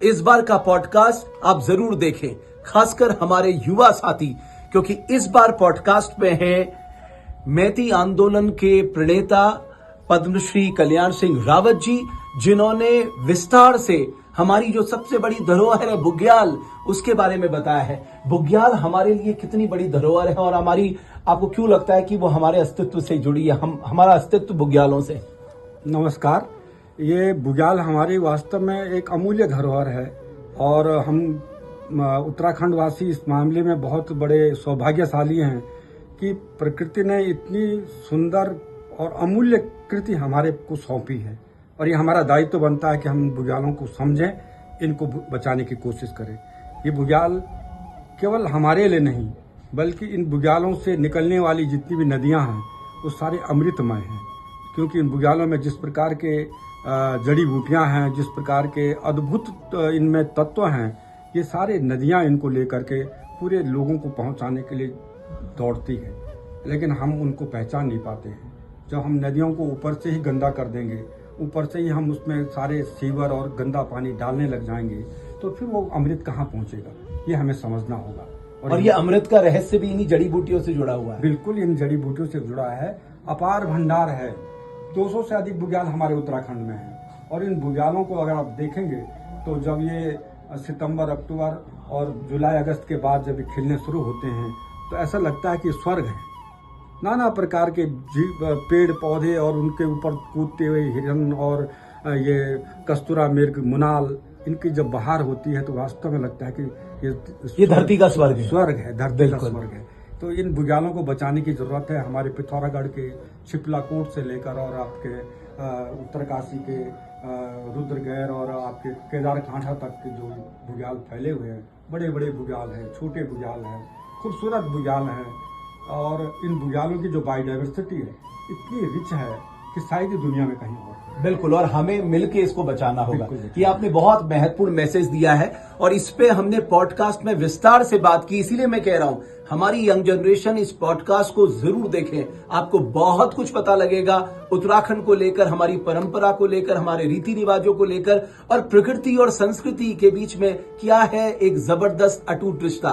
इस बार का पॉडकास्ट आप जरूर देखें, खासकर हमारे युवा साथी, क्योंकि इस बार पॉडकास्ट में है मैती आंदोलन के प्रणेता पद्मश्री कल्याण सिंह रावत जी, जिन्होंने विस्तार से हमारी जो सबसे बड़ी धरोहर है बुग्याल, उसके बारे में बताया है। बुग्याल हमारे लिए कितनी बड़ी धरोहर है और हमारी, आपको क्यों लगता है कि वो हमारे अस्तित्व से जुड़ी है, हमारा अस्तित्व बुग्यालों से? नमस्कार। ये बुग्याल हमारी वास्तव में एक अमूल्य धरोहर है और हम उत्तराखंड वासी इस मामले में बहुत बड़े सौभाग्यशाली हैं कि प्रकृति ने इतनी सुंदर और अमूल्य कृति हमारे को सौंपी है और ये हमारा दायित्व बनता है कि हम बुग्यालों को समझें, इनको बचाने की कोशिश करें। ये बुग्याल केवल हमारे लिए नहीं, बल्कि इन बुग्यालों से निकलने वाली जितनी भी नदियां हैं वो सारे अमृतमय हैं, क्योंकि इन बुग्यालों में जिस प्रकार के जड़ी बूटियां हैं, जिस प्रकार के अद्भुत इनमें तत्व हैं, ये सारे नदियां इनको लेकर के पूरे लोगों को पहुंचाने के लिए दौड़ती है, लेकिन हम उनको पहचान नहीं पाते हैं। जब हम नदियों को ऊपर से ही गंदा कर देंगे, ऊपर से ही हम उसमें सारे सीवर और गंदा पानी डालने लग जाएंगे, तो फिर वो अमृत कहाँ पहुंचेगा, ये हमें समझना होगा। और ये अमृत का रहस्य भी इन्हीं जड़ी बूटियों से जुड़ा हुआ है। बिल्कुल, इन जड़ी बूटियों से जुड़ा है। अपार भंडार है। 200 से अधिक बुग्याल हमारे उत्तराखंड में हैं और इन बुग्यालों को अगर आप देखेंगे तो जब ये सितंबर, अक्टूबर और जुलाई, अगस्त के बाद जब ये खिलने शुरू होते हैं तो ऐसा लगता है कि स्वर्ग है। नाना प्रकार के पेड़ पौधे और उनके ऊपर कूदते हुए हिरन और ये कस्तूरा मृग, मुनाल, इनकी जब बहार होती है तो वास्तव में लगता है कि ये धरती का स्वर्ग है। स्वर्ग है, धरती का स्वर्ग है। तो इन बुग्यालों को बचाने की जरूरत है। हमारे पिथौरागढ़ के छिपलाकोट से लेकर और आपके उत्तरकाशी के रुद्रगैर और आपके केदारकांठा तक के जो बुग्याल फैले हुए हैं, बड़े बड़े बुग्याल हैं, छोटे बुग्याल हैं, खूबसूरत बुग्याल हैं। और इन बुग्यालों की जो बायोडाइवर्सिटी है इतनी रिच है कि शायद दुनिया में कहीं और। बिल्कुल, और हमें मिलके इसको बचाना होगा। ये आपने बहुत महत्वपूर्ण मैसेज दिया है और इस पे हमने पॉडकास्ट में विस्तार से बात की, इसीलिए मैं कह रहा हूं हमारी यंग जनरेशन इस पॉडकास्ट को जरूर देखें। आपको बहुत कुछ पता लगेगा उत्तराखंड को लेकर, हमारी परंपरा को लेकर, हमारे रीति रिवाजों को लेकर और प्रकृति और संस्कृति के बीच में क्या है एक जबरदस्त अटूट रिश्ता।